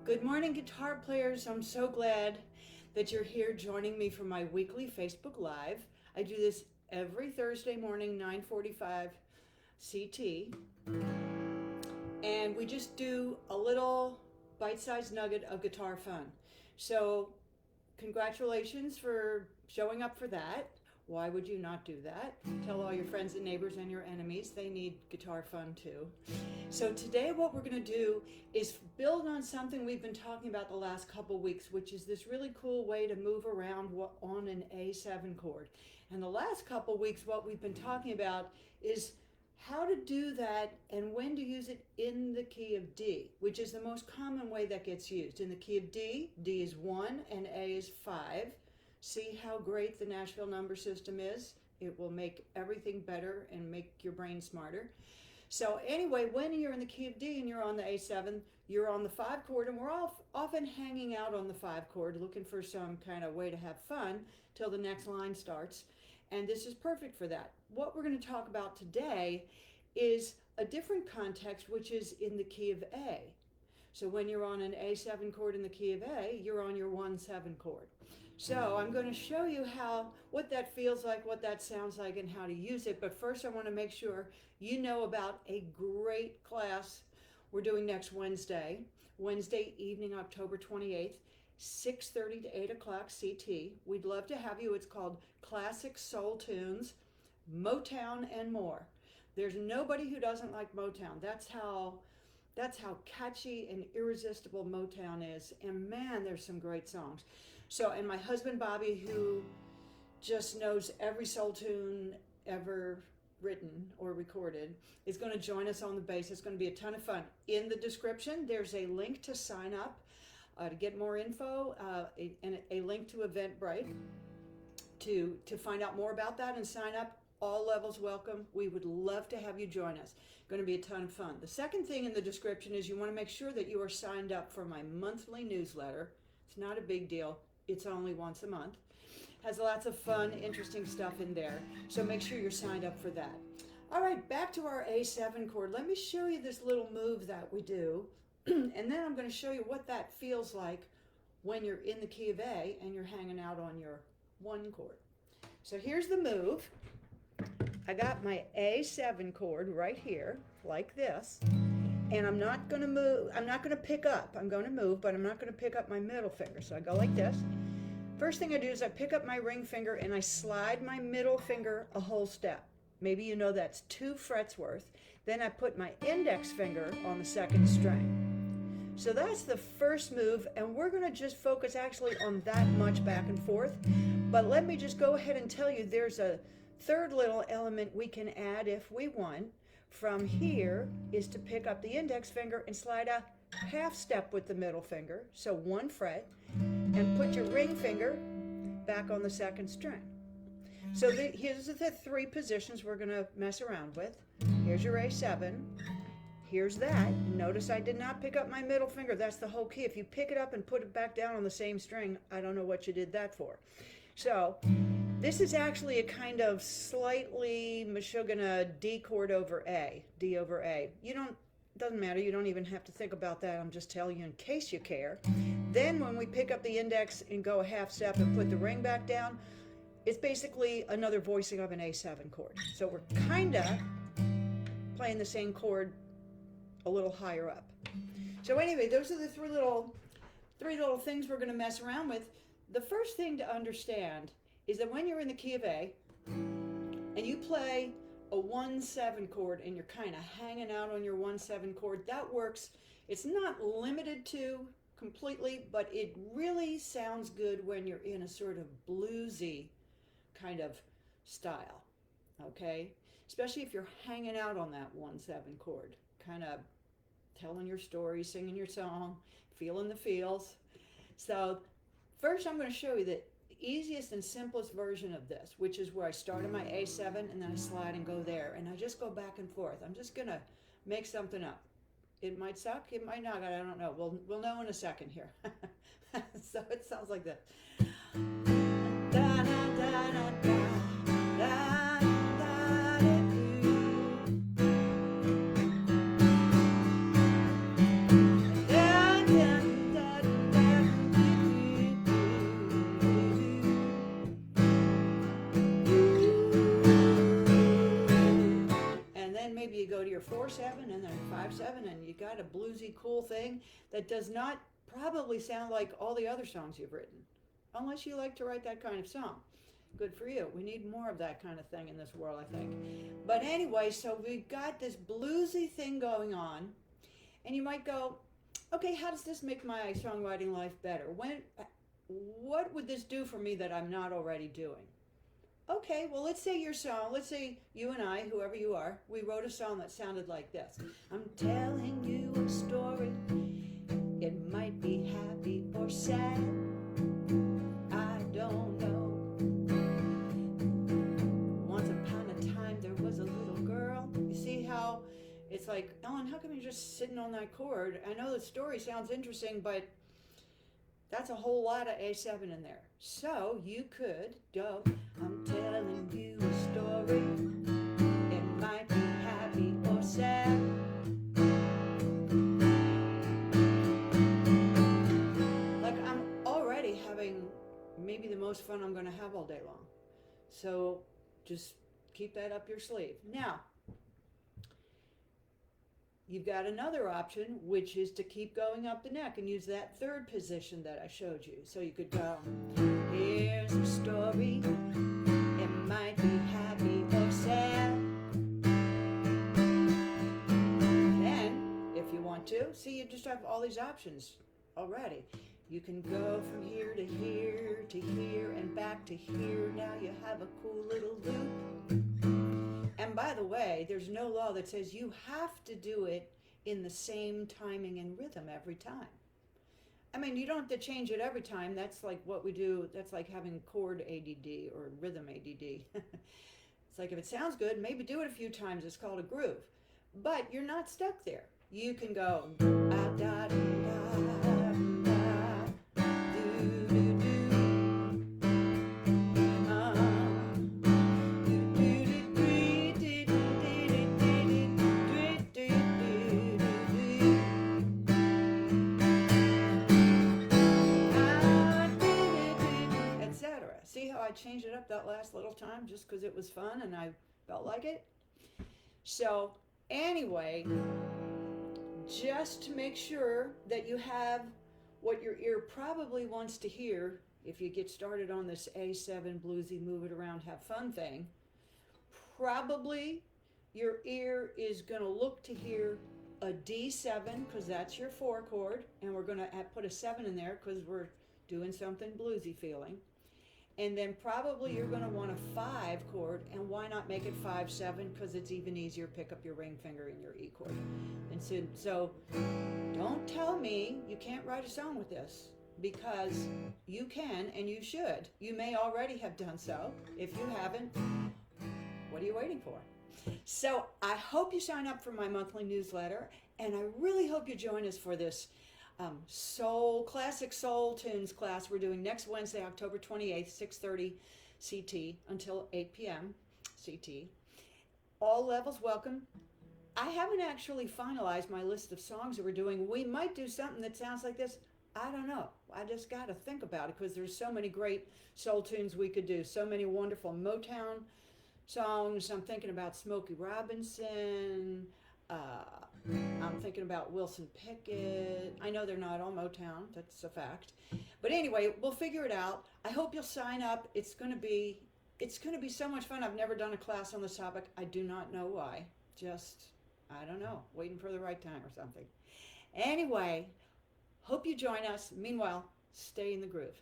Good morning, guitar players. I'm so glad that you're here joining me for my weekly Facebook Live. I do this every Thursday morning, 9:45 CT. And we just do a little bite-sized nugget of guitar fun. So congratulations for showing up for that. Why would you not do that? Tell all your friends and neighbors and your enemies they need guitar fun too. So today what we're going to do is build on something we've been talking about the last couple weeks, which is this really cool way to move around on an A7 chord. And the last couple weeks what we've been talking about is how to do that and when to use it in the key of D, which is the most common way that gets used. In the key of D, D is 1 and A is 5. See how great the Nashville number system is? It will make everything better and make your brain smarter. So anyway, when you're in the key of D and you're on the A7, you're on the 5 chord, and we're often hanging out on the 5 chord looking for some kind of way to have fun till the next line starts. And this is perfect for that. What we're going to talk about today is a different context, which is in the key of A. So when you're on an A7 chord in the key of A, you're on your 1-7 chord. So I'm going to show you what that feels like, what that sounds like, and how to use it. But first I want to make sure you know about a great class we're doing next Wednesday evening, October 28th, 6:30 to 8 o'clock CT. We'd love to have you. It's called Classic Soul Tunes, Motown, and More. There's nobody who doesn't like Motown. That's how catchy and irresistible Motown is. And man, there's some great songs. So, and my husband Bobby, who just knows every soul tune ever written or recorded, is going to join us on the bass. It's going to be a ton of fun. In the description, there's a link to sign up to get more info, and a link to Eventbrite to find out more about that and sign up. All levels welcome. We would love to have you join us. Going to be a ton of fun. The second thing in the description is you want to make sure that you are signed up for my monthly newsletter. It's not a big deal. It's only once a month. Has lots of fun, interesting stuff in there. So make sure you're signed up for that. All right, back to our A7 chord. Let me show you this little move that we do. And then I'm going to show you what that feels like when you're in the key of A and you're hanging out on your 1 chord. So here's the move. I got my A7 chord right here, like this. And I'm not going to move, I'm not going to pick up. I'm going to move, but I'm not going to pick up my middle finger. So I go like this. First thing I do is I pick up my ring finger and I slide my middle finger a whole step. Maybe you know that's 2 frets worth. Then I put my index finger on the 2nd string. So that's the first move, and we're going to just focus actually on that much back and forth. But let me just go ahead and tell you there's a third little element we can add if we want. From here is to pick up the index finger and slide a half step with the middle finger, so 1 fret, and put your ring finger back on the 2nd string. So here's the 3 positions we're going to mess around with. Here's your A7. Here's that. Notice I did not pick up my middle finger. That's the whole key. If you pick it up and put it back down on the same string, I don't know what you did that for. So this is actually a kind of slightly Meshuggah D chord over A, D over A. Doesn't matter, you don't even have to think about that. I'm just telling you in case you care. Then when we pick up the index and go a half step and put the ring back down, it's basically another voicing of an A7 chord. So we're kind of playing the same chord a little higher up. So anyway, those are the three little things we're going to mess around with. The first thing to understand is that when you're in the key of A and you play a 1-7 chord and you're kind of hanging out on your 1-7 chord, that works. It's not limited to completely, but it really sounds good when you're in a sort of bluesy kind of style, okay? Especially if you're hanging out on that 1-7 chord, kind of telling your story, singing your song, feeling the feels. So first I'm going to show you the easiest and simplest version of this, which is where I start on my A7 and then I slide and go there, and I just go back and forth. I'm just going to make something up. It might suck, it might not, I don't know. We'll know in a second here. So it sounds like this. Da, da, da, da, da, da. Da, da, da. 4/7 and then 5/7, and you got a bluesy cool thing that does not probably sound like all the other songs you've written, unless you like to write that kind of song. Good for you. We need more of that kind of thing in this world, I think. But anyway, so we've got this bluesy thing going on, and you might go, okay, how does this make my songwriting life better? What would this do for me that I'm not already doing? Okay, well, let's say you and I, whoever you are, we wrote a song that sounded like this. I'm telling you a story. It might be happy or sad. I don't know. Once upon a time, there was a little girl. You see how it's like, Ellen, how come you're just sitting on that chord? I know the story sounds interesting, but that's a whole lot of A7 in there. So you could go, I'm telling you a story. It might be happy or sad. Like I'm already having maybe the most fun I'm going to have all day long. So just keep that up your sleeve. Now, you've got another option, which is to keep going up the neck and use that third position that I showed you. So you could go, here's a story, it might be happy or sad. Then, if you want to, see, you just have all these options already. You can go from here to here to here and back to here. Now you have a cool little loop. And by the way, there's no law that says you have to do it in the same timing and rhythm every time. I mean, you don't have to change it every time. That's like what we do. That's like having chord ADD or rhythm ADD. It's like if it sounds good, maybe do it a few times. It's called a groove. But you're not stuck there. You can go, ah, da, da, da. See how I changed it up that last little time just because it was fun and I felt like it? So anyway, just to make sure that you have what your ear probably wants to hear if you get started on this A7 bluesy move it around have fun thing, probably your ear is going to look to hear a D7 because that's your 4 chord, and we're going to put a 7 in there because we're doing something bluesy feeling. And then probably you're going to want a 5 chord, and why not make it 5/7 because it's even easier to pick up your ring finger in your E chord. And so don't tell me you can't write a song with this, because you can and you should. You may already have done so. If you haven't, what are you waiting for? So I hope you sign up for my monthly newsletter, and I really hope you join us for this classic soul tunes class we're doing next Wednesday, October 28th, 6:30 CT until 8 p.m. CT. All levels welcome. I haven't actually finalized my list of songs that we're doing. We might do something that sounds like this. I don't know. I just got to think about it because there's so many great soul tunes we could do. So many wonderful Motown songs. I'm thinking about Smokey Robinson. I'm thinking about Wilson Pickett. I know they're not all Motown. That's a fact. But anyway, we'll figure it out. I hope you'll sign up. It's going to be so much fun. I've never done a class on this topic. I do not know why. Just, I don't know, waiting for the right time or something. Anyway, hope you join us. Meanwhile, stay in the groove.